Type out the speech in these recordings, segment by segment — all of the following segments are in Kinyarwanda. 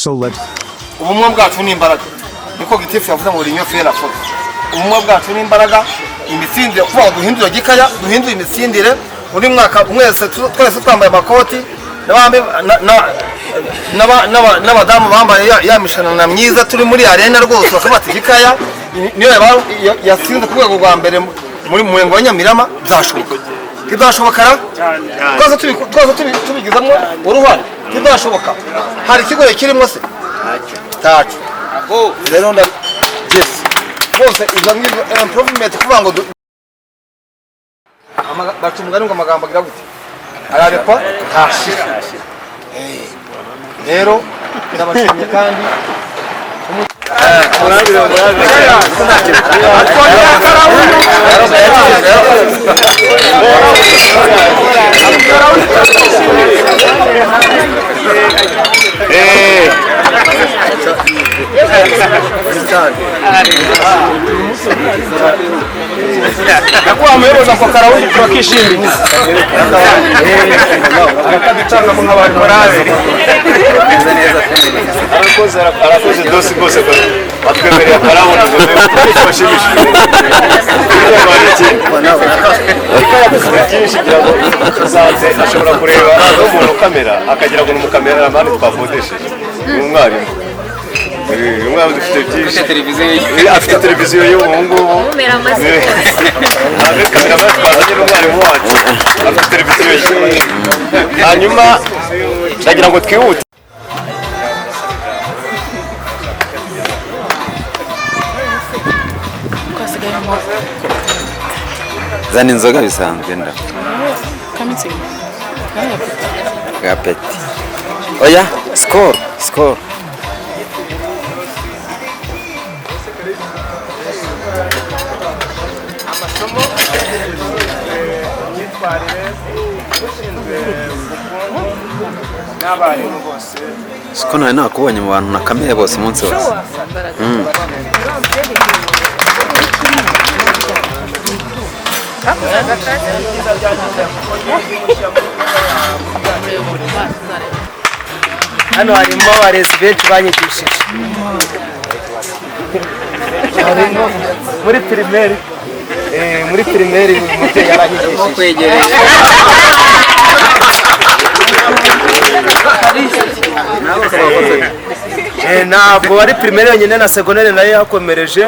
So let ubumwe bwacu ni imbaraga niko gitifu yavuze ngo rinyo fera fo ubumwe bwacu ni imbaraga imitsindire kuva duhindura gikaya duhindura imitsindire muri mwaka mwese twese twambaye amakoti n'abadamu bambaye ya mishanana myiza turi muri arena rwose bakabata gikaya niyo yasinze ku rwego rwa mbere muri mwengo wa Nyamirama byashoboka kidashobokara twese tubigizamo uruhare kidashoboka hari ikigoye kirimo se tacu rero nda yes bose izo improvement kuvuga ngo bacumugana ngo amagambo agira gute ararekwa hashira rero ndabashimye kandi nakuwa muyoboza kwa karawundi turakishimye akadicanga mu nk'abantu barabe arakoze dosi rwose batwemerera karawundi ngo tubashimishije ashobora kureba umuntu kamera akagira ngo ni umukamera mani twakodesheje ni umwarimu umwarimu dufite byinshi afite televiziyo y'ubu ngubu kamera twazanye n'umwarimu wacu afite televiziyo ye hanyuma ndagira ngo twihute zana inzoga bisanzwe nda gapeti oya score amasomo yitwarire ushinzwe n'abarimu bose siko nawe nakubonye mu bantu nakameye bose umunsi wose hano harimo abarezi benshi banyigishije muri primaire umubyeyi yaranyigishije ntabwo ari primaire yonyine na secondaire nayo yakomereje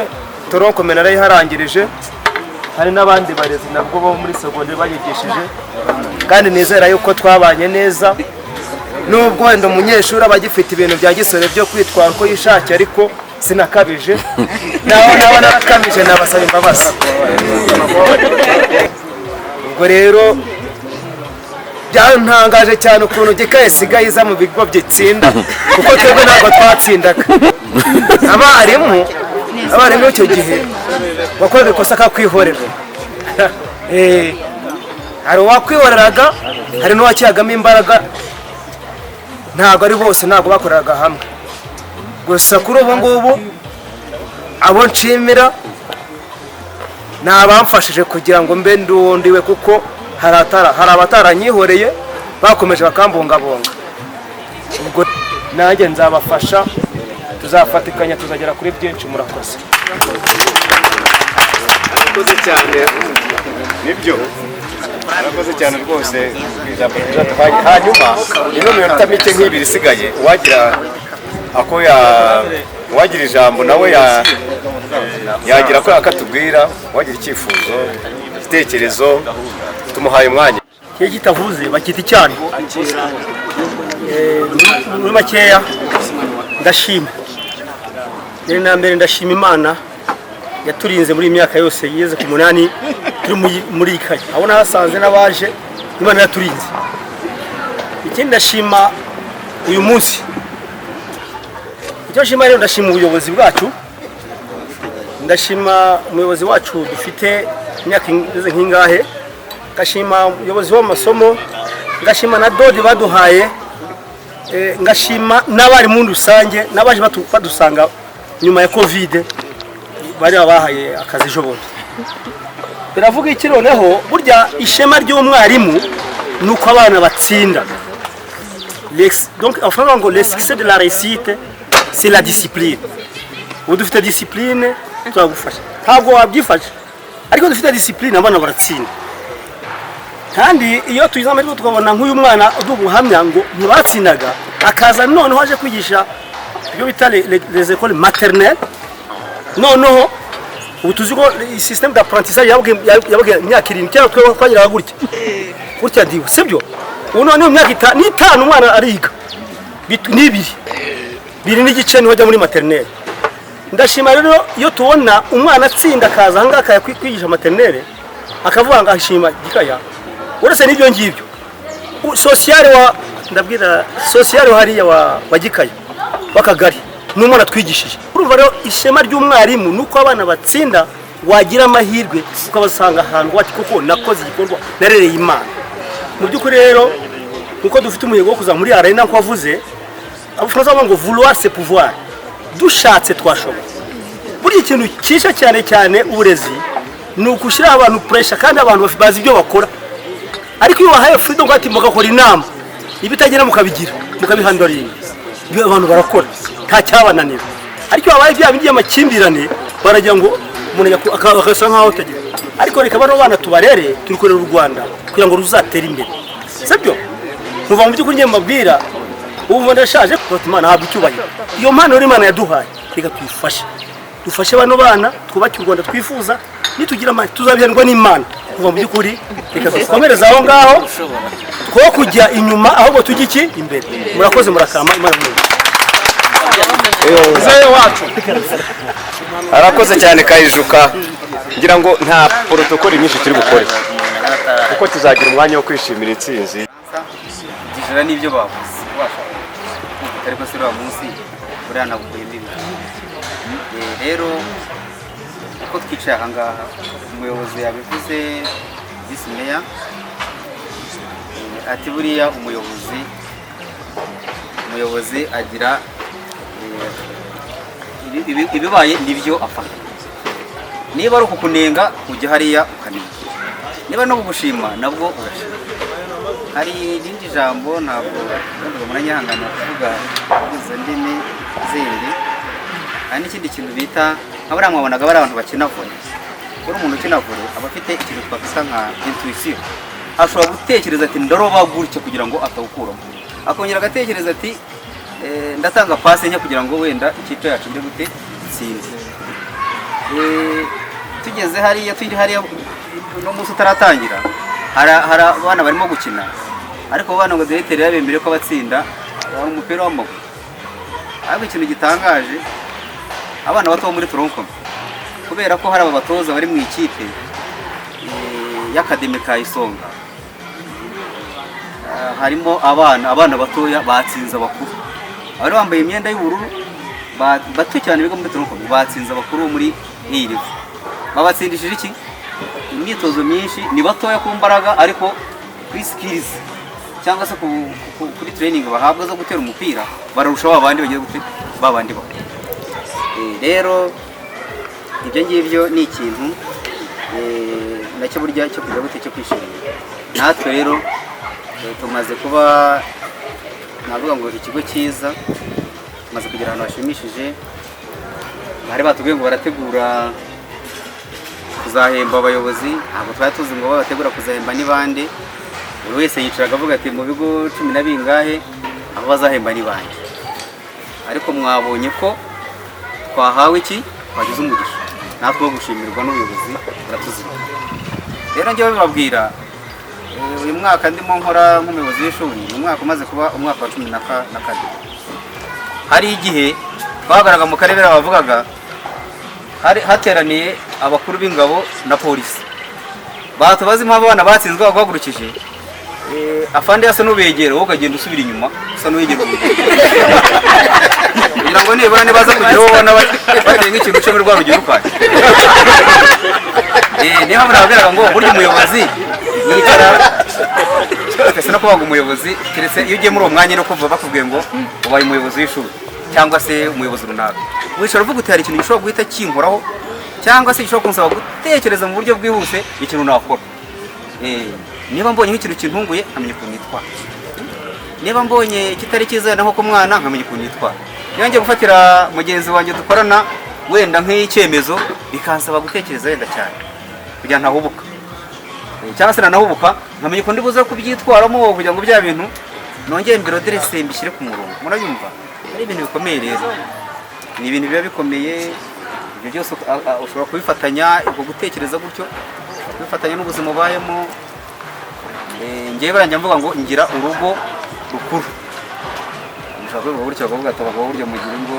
toronkome nayo yarangirije hari n'abandi barezi nabwo bo muri secondaire banyigishije kandi nizera yuko twabanye neza nubwo wenda umunyeshuri aba agifite ibintu bya gisore byo kwitwara uko yishakiye ariko sinakabije naho narakabije nabasaba imbabazi ubwo rero byantangaje cyane ukuntu gikaye isigaye iza mu bigo byitsinda kuko twebwe ntabwo twatsindaga abarimu icyo gihe wakoraga ikosa akakwihorera hari uwakwihoreraga hari n'uwakiragamo imbaraga ntabwo ari bose ntabwo bakoreraga hamwe gusa kuri ubu ngubu abo nshimira ni abamfashije kugira ngo mbe ndundiwe kuko hari abataranyihoreye bakomeje bakambungabunga ubwo nanjye nzabafasha tuzafatikanya tuzagera kuri byinshi murakoze murakoze cyane nibyo murakoze cyane rwose hanyuma ino minota mike nk'ibiri isigaye wagira ijambo nawe yagira ko akatubwira wagira icyifuzo igitekerezo tumuhaye umwanya iyo kitavuze bakita icyane muri makeya ndashima na mbere ndashima Imana yaturinze muri imyaka yose yigeze ku 8 turi muri ikaye abona hasanze n'abaje Imana yaturinze ikindi ndashima uyu munsi icyo shima rero ndashima ubuyobozi bwacu ndashima umuyobozi wacu dufite imyaka ingeze nk'ingahe ngashima umuyobozi w'amasomo ngashima na dodi baduhaye ngashima n'abari mu rusange n'abaje badusanga nyuma ya covid bari bahaye akazi ejo bundi biravuga iki noneho burya ishema ry'umwarimu nuko abana batsinda Donc en fait le succès de la réussite c'est la discipline. Ubu dufite discipline turagufasha ntabwo wabyifasha ariko dufite discipline abana baratsinda kandi iyo tugize amahirwe tukabona nk'uyu mwana udubuhamya ngo ntibatsinaga akaza noneho aje kwigisha ibyo bita les écoles maternelles noneho ubu tuzi ko système d'apprentissage yabaga imyaka 7 cyangwa twagiraga gutya diwe sibyo ubu noneho imyaka 5 umwana ariga biri n'igice niho ajya muri maternelle. Ndashima rero iyo tubona umwana atsinda akaza hanga akaya kwigisha maternelle akavuga ngo ashima gikaya uretse n'ibyo ngibyo social wa ndabwira social hariya wa gikaya bakagari n'umwana twigishije urumva rero ishema ry'umwarimu nuko abana batsinda wagira amahirwe ukabasanga ahantu wati kuko nakoze igikorwa narereye Imana mu by'ukuri rero kuko dufite umuyego wo kuza muri arena nko wavuze abafaransa bavuga ngo vouloir c'est pouvoir dushatse twashobora buri ikintu cyisha cyane uburezi ni ukushyira abantu pressure kandi abantu bazi ibyo bakora ariko iyo wahaye freedom kwati mugakora inama ibitagera mukabigira mukabihandoringa ibyo abantu barakora nta cyabananira ariko wabaye bya bindi y'amakimbirane baragira ngo umuntu akasa nkaho tagira ariko reka bano bana tubarere turikorera u Rwanda kugira ngo ruzatera imbere sibyo muva mu by'ukuri nyemabwira ubu ndashaje ko Imana habwa icyubahiro iyo mpano uri Imana yaduhaye reka dufashe bano bana twubake u Rwanda twifuza nitugira amahirwe tuzabihanirwa n'Imana kuva mu by'ukuri reka dukomereza aho ngaho two kujya inyuma ahubwo tujye iki imbere murakoze murakama Imana wacu arakoze cyane Kayijuka ngira ngo nta protokoli nyinshi turi gukora kuko tuzagira umwanya wo kwishimira intsinzi gijira n'ibyo bavuze ariko se wa munsi burana bukuye mbibi rero uko twicaye aha ngaha umuyobozi yabivuze bisimeya ati buriya umuyobozi agira ibibaye nibyo afata niba ari ukukunenga ujya hariya ukanenga niba no kugushima nabwo urashima hari irindi jambo ntabwo muranyahangana kuvuga izo ndimi zindi hari n'ikindi kintu bita nka buriya mwabonaga bari abantu bakina volley kuri umuntu ukina volley aba afite ikintu twakita nka intuition ashobora gutekereza ati ndaroba gutya kugira ngo atawukuramo akongera agatekereza ati ndatanga passe nya kugira ngo wenda ikipe yacu iri gute itsinze tugeze hariya no musi utaratangira hari abana barimo gukina ariko abana ngo directeur yabembere ko batsinda wari umupira w'amaguru ariko ikintu gitangaje abana bato muri Toronko kubera ko hari abatoza bari mu ikipe y'akademika Isonga harimo abana batoya batsinze abakuru abari bambaye imyenda y'ubururu bato cyane biga muri Toronko batsinze abakuru muri Irive babatsindishije iki imyitozo myinshi ni batoya ku mbaraga ariko kuri skills cyangwa se kuri training bahabwa zo gutera umupira bararusha abandi bagiye gute babandi bakuru rero ibyo ngibyo ni ikintu nacyo burya cyo kujya gute cyo kwishimira natwe rero tumaze kuba navuga ngo ikigo cyiza maze kugira ahantu hashimishije bari batubwiye ngo barategura kuzahemba abayobozi ntabwo twari tuzi ngo bategura kuzahemba n'ibandi buri wese yicaraga avuga ati mu bigo 10 na bingahe aho bazahemba n'ibandi ariko mwabonye ko twahawe iki twagize umugisha natwe wo gushimirwa n'ubuyobozi buratuzima rero njyewe bibabwira uyu mwaka ndimo nkora nk'umuyobozi w'ishuri ni umwaka umaze kuba umwaka wa 14 hari igihe twagaraga mu karere bavugaga hateraniye abakuru b'ingabo na polisi batubaza impamvu abana batsinzwe bagahagurukije afande yasa n'ubegera wowe ukagenda usubira inyuma usa n'uwegera kugira ngo nibura nibaza kugira wowe ubona bagiye nk'ikintu cyo muri rwa rugero ukanye niyo mpamvu nababwiraga ngo burya umuyobozi yicara ese no kubaga umuyobozi keretse iyo ugiye muri uwo mwanya no kuva bakubwiye ngo ubaye umuyobozi w'ishuri cyangwa se umuyobozi runaka wishobora uvuga uti hari ikintu gishobora guhita kinkoraho cyangwa se gishobora kunsaba gutekereza mu buryo bwihuse ikintu nakora niba mbonye nk'ikintu kintunguye nkamenya ukuntu nitwara niba mbonye kitari cyiza nako ku mwana nkamenya ukuntu yitwara. Niba ngiye gufatira mugenzi wanjye dukorana wenda nk'icyemezo bikansaba gutekereza wenda cyane kugira ntahubuka, cyangwa se nanahubuka nkamenya uko ndi buze kubyitwaramo kugira ngo bya bintu nongere mbiroderese mbishyire ku murongo. Murayumva ari ibintu bikomeye rero, ni ibintu biba bikomeye. Ibyo byose ushobora kubifatanya ubwo gutekereza gutyo, kubifatanya n'ubuzima ubayemo. Ngewe baranjya mvuga ngo ngira urugo rukuru. Nshaka kuvuga gutyo bakavuga ati abagabo buryo mugira ingo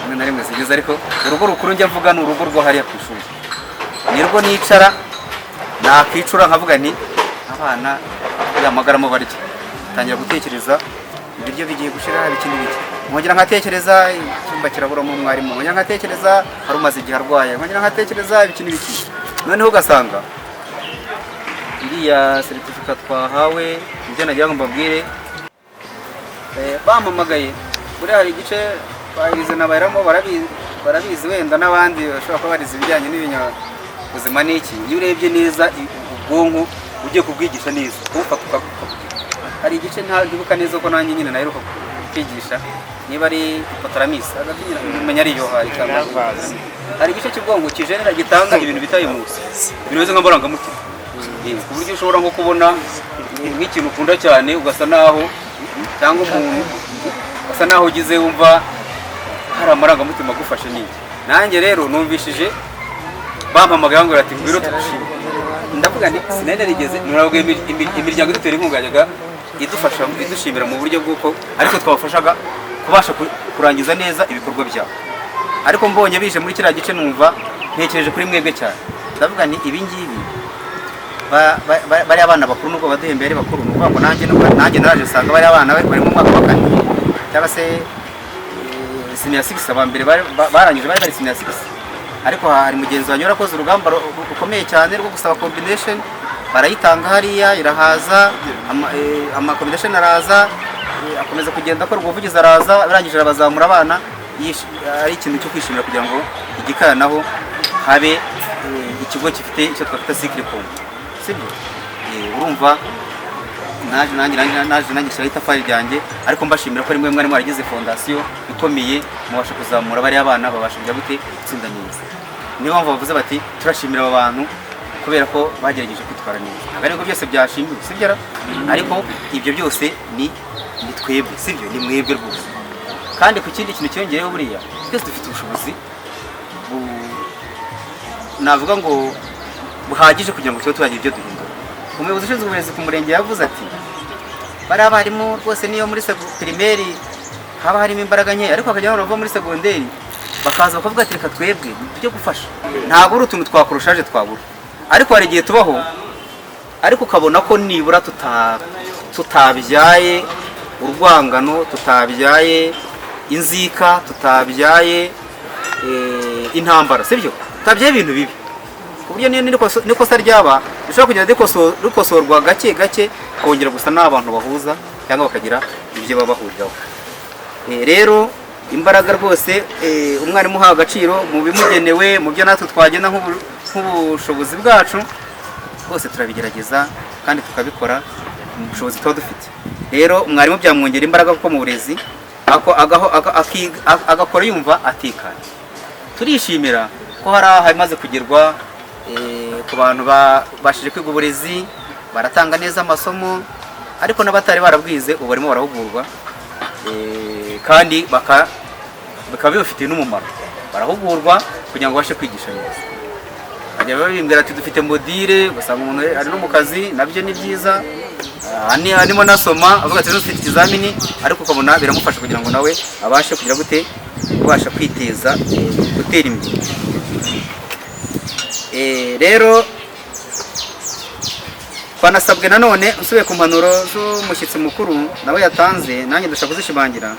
rimwe na rimwe zigeze, ariko urugo rukuru njya mvuga ni urugo rwo hariya ku ishuri. Nirwo nicara nakicura nkavuga nti abana yamagaramo barya, tangira gutekereza ibiryo bigiye gushira bikindi biki, nkongera nkatekereza icyumba kiraburamo umwarimu, nkongera nkatekereza hari umaze igihe arwaye, nkongera nkatekereza ibikindi biki. Noneho ugasanga iriya certificate twahawe ibyo nagira ngo mbabwire, bampamagaye buriya hari igice bahize nabayiramo barabizi wenda n'abandi bashobora kuba barize ibijyanye n'ibinyabuzima n'iki. Iyo urebye neza ubwonko ugiye kubwigisha neza kubufata ukabugira, hari igice ntibuka neza ko nanjye nyine naheruka kwigisha, niba ari hypothalamus umenya ari yo hari igice cy'ubwonko kijenera gitanga ibintu bita imusi, ibintu bimeze nk'amarangamutima, ku buryo ushobora nko kubona nk'ikintu ukunda cyane ugasa naho, cyangwa umuntu ugasa naho ugize wumva hari amarangamutima agufashe n'iki. Nanjye rero numvishije bampamagaye ngo ati ngwino tugushime, ndavuga nti sinene rigeze nurabwe imiryango idutera inkunga yajyaga idufasha idushimira mu buryo bw'uko ariko twabafashaga kubasha kurangiza neza ibikorwa byabo. Ariko mbonye bije muri kiriya gice numva ntekereje kuri mwebwe cyane, ndavuga nti ibi ngibi bari abana bakuru nubwo baduhembeye ari bakuru, nuvuga ngo nanjye naraje nsanga bari abana bari mu mwaka wa 4 cyangwa se senior 6, abambere barangije bari senior 6. Ariko hari mugenzi wanyu warakoze urugamba rukomeye cyane rwo gusaba combination, barayitanga hariya irahaza, ama combination araza, akomeza kugenda akora ubuvugizi araza, barangije abazamura abana. Ari ikintu cyo kwishimira kugira ngo igikaya naho habe ikigo gifite icyo twafite cycle point, sibyo? Urumva naje shyira itafari ryanjye, ariko mbashimira ko rimwe mwari mwaragize fondation ikomeye mubasha kuzamura bari abana babasha kujya gute gutsinda neza. Niyo mpamvu bavuze bati turashimira aba bantu kubera ko bagerageje kwitwara neza. Ntabwo ariko byose byashimwe, sibyo? Ariko ibyo byose ni twebwe, sibyo? Ni mwebwe rwose. Kandi ku kindi kintu cyongereho buriya twese dufite ubushobozi navuga ngo buhagije kugira ngo tube twagira ibyo duhindura. Umuyobozi ushinzwe uburezi ku murenge yavuze ati bari abarimu rwose niyo muri primaire haba harimo imbaraga nke, ariko bakajya bava muri segonderi bakaza bakavuga ati reka twebwe tujye gufasha. Ntabwo uri utuntu twakurushaje twabura, ariko hari igihe tubaho ariko ukabona ko nibura tutabyaye urwangano, tutabyaye inzika, tutabyaye intambara, sibyo? Tutabyaye ibintu bibi ku buryo nikosa ryaba rishobora kugenda rikosorwa gake gake kongera gusa n'abantu bahuza cyangwa bakagira ibyo baba bahuriraho. Rero imbaraga rwose umwarimu uhawe agaciro mu bimugenewe, mu byo natwe twagenda nk'ubushobozi bwacu bwose turabigerageza kandi tukabikora mu bushobozi tuba dufite. Rero umwarimu byamwongera imbaraga kuko mu burezi agakora yumva atekanye. Turishimira ko hari hamaze kugerwa ku bantu bashije kwiga uburezi, baratanga neza amasomo, ariko n'abatari barabwize ubu barimo barahugurwa, kandi bikaba bibafitiye n'umumaro. Barahugurwa kugira ngo babashe kwigisha neza. Bajya babimbwira ati dufite modire, ugasanga umuntu ari no mu kazi, nabyo ni byiza. Arimo nasoma avuga ati dufite ikizamini, ariko ukabona biramufasha kugira ngo nawe abashe kugira gute kubasha kwiteza gutera imbere. Rero twanasabwe nanone usubiye ku mpanuro z'umushyitsi mukuru nawe yatanze, nanjye dushaka kuzishimangira.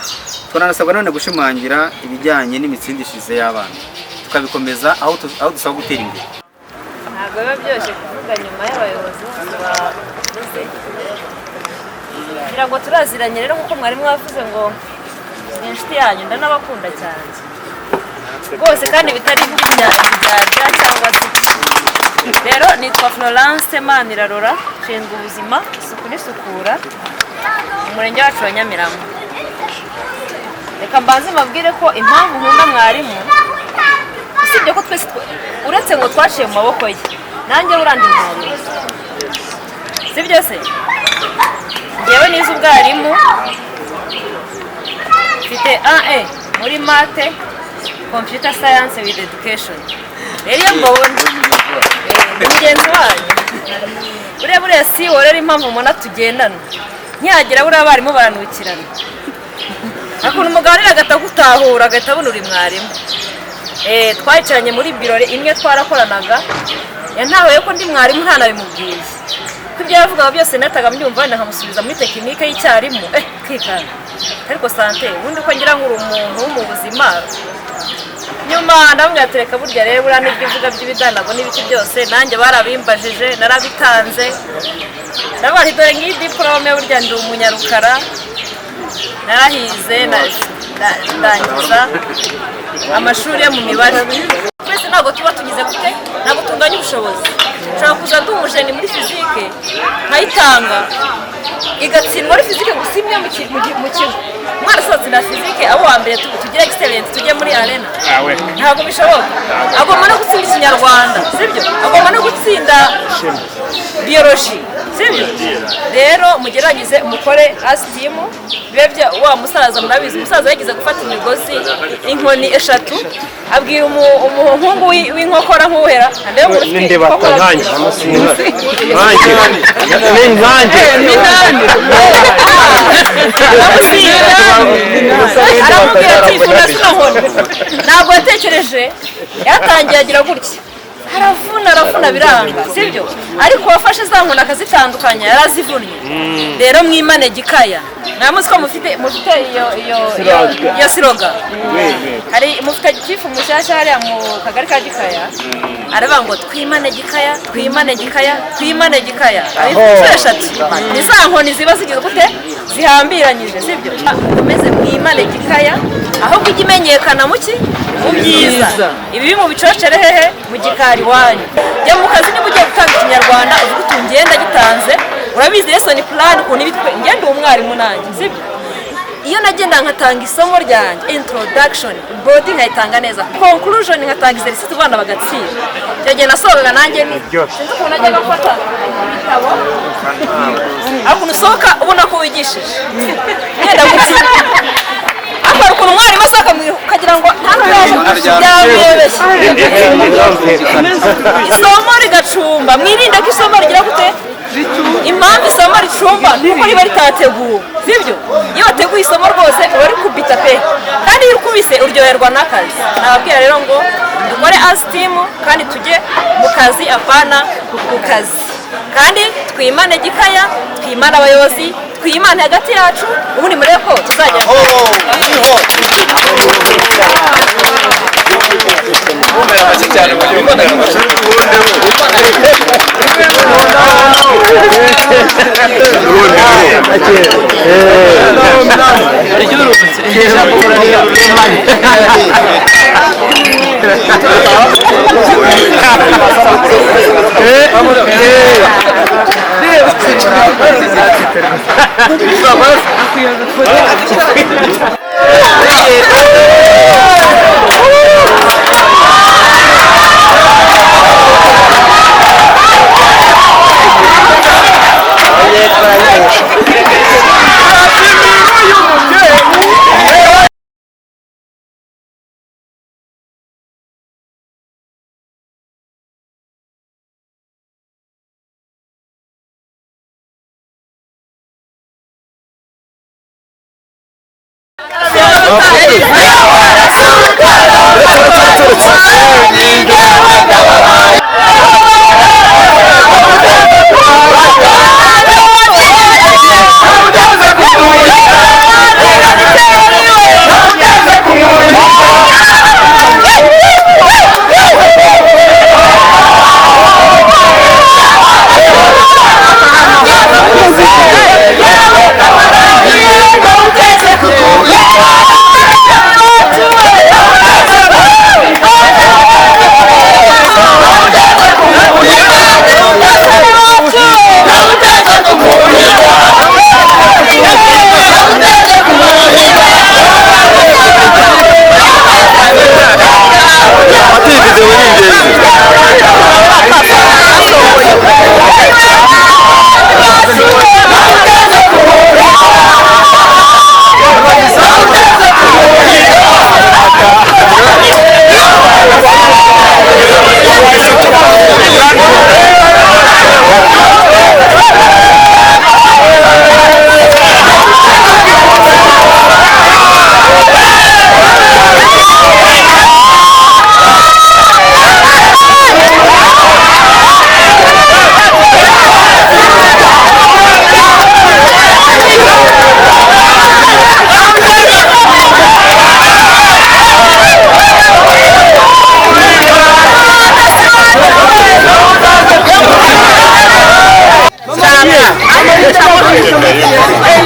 Twanasabwa none gushimangira ibijyanye n'imitsindishirize y'abana, tukabikomeza aho dusaba gutera imbere. Ntabwo biba byoroshye kuvuga nyuma y'abayobozi bavuze, kugira ngo turaziranye rero kuko mwari mwavuze ngo ni inshuti yanyu, ndanabakunda cyane rwose kandi bitari ibyajya cyangwa se. Rero nitwa Florence Manirarora, nshinzwe ubuzima, isuku n'isukura mu murenge wacu wa Nyamirama. Reka mbanze mbabwire ko impamvu nkunda mwarimu usibye ko twese uretse ngo twaciye mu maboko ye nanjye burandi mwarimu si byose ngewe nize ubwarimu mfite A.E muri mate computer science with education rero iyo mbabona mugenzi wanyu buriya si worera impamvu mbona tugendana ntiyagira buriya abarimu baranukirana akuntu umuganira agahita agahita abona uri mwarimu twayicaranye muri birori imwe twarakoranaga yantahuye ko ndi mwarimu ntanabimubwiye ko ibyo yavugaga byose nataga mbyumva wenda nkamusubiza muri tekinike y'icyarimwe kwikanga ariko sante ubundi ko ngira ngo uri umuntu wo mu buzima nyuma ndamubwira tereka burya rero buriya n'ibyo uvuga by'ibidanago n'ibiki byose nanjye barabimbajije narabitanze ndavuga nti dore ngiyi diporome burya ndi umunyarukara narahize ndangiza amashuri yo mu mibare twese ntabwo tuba tugize gute ntabwo tunganya ubushobozi ushobora kuza ndi umujeni muri fizike nkayitanga igatsindwa ari fizike gusa imwe mu kigo umwana asohotse na fizike abo wa mbere tugire excellence tujye muri arena ntabwo bishoboka agomba no gutsinda ikinyarwanda sibyo agomba no gutsinda biology sibyo rero mugerageze umukore asitimu bebye wa musaza murabizi umusaza yagize gufata imigozi inkoni eshatu abwira umuhungu w'inkokora nk'uhera ninde batankange nanjye aramubwira ati funa sino nkoni ntabwo yatekereje yatangiye agira gutya arafuna biranga sibyo ariko wafashe za nkoni akazitandukanya yarazivunnye rero mwimane gikaya mwamuzi ko mufite iyo siroga hari mufite gitifu mushyashya hariya mu kagari ka Gikaya aravuga ngo twimane gikaya inshuro eshatu ni za nkoni ziba zigize gute zihambiranyije sibyo mukomeze mwimane gikaya ahubwo ijya imenyekana mu byiza ibi mu bicocere hehe mu gikari wanyu jya mu kazi niba ugiye gutanga ikinyarwanda uvuga uti ngenda gitanze urabizi lesson plan ukuntu ngenda umwarimu nanjye sibyo iyo nagenda nkatanga isomo ryanjye introduction body nkayitanga neza conclusion nkatanga exercise abana bagatsinda cyagenda nasohokaga nanjye ni sinzi ukuntu najyaga gufata ibitabo ariko usohoka ubona ko wigishije ngenda gutsinda akora ukuntu umwarimu asohoka ukagira ngo hano byabeshye isomo rigacumba mwirinde ko isomo rigira gute impamvu isomo ricumba nuko riba ritateguwe sibyo iyo wateguye isomo rwose uba uri kubita pe kandi iyo ukubise uryoherwa n'akazi nababwira rero ngo dukore asitimu kandi tujye mu kazi apana ku kazi kandi twimane gikaya twimane abayobozi twimane hagati yacu ubundi murebe ko tuzagera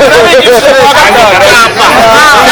turabigishije mu wa gatanu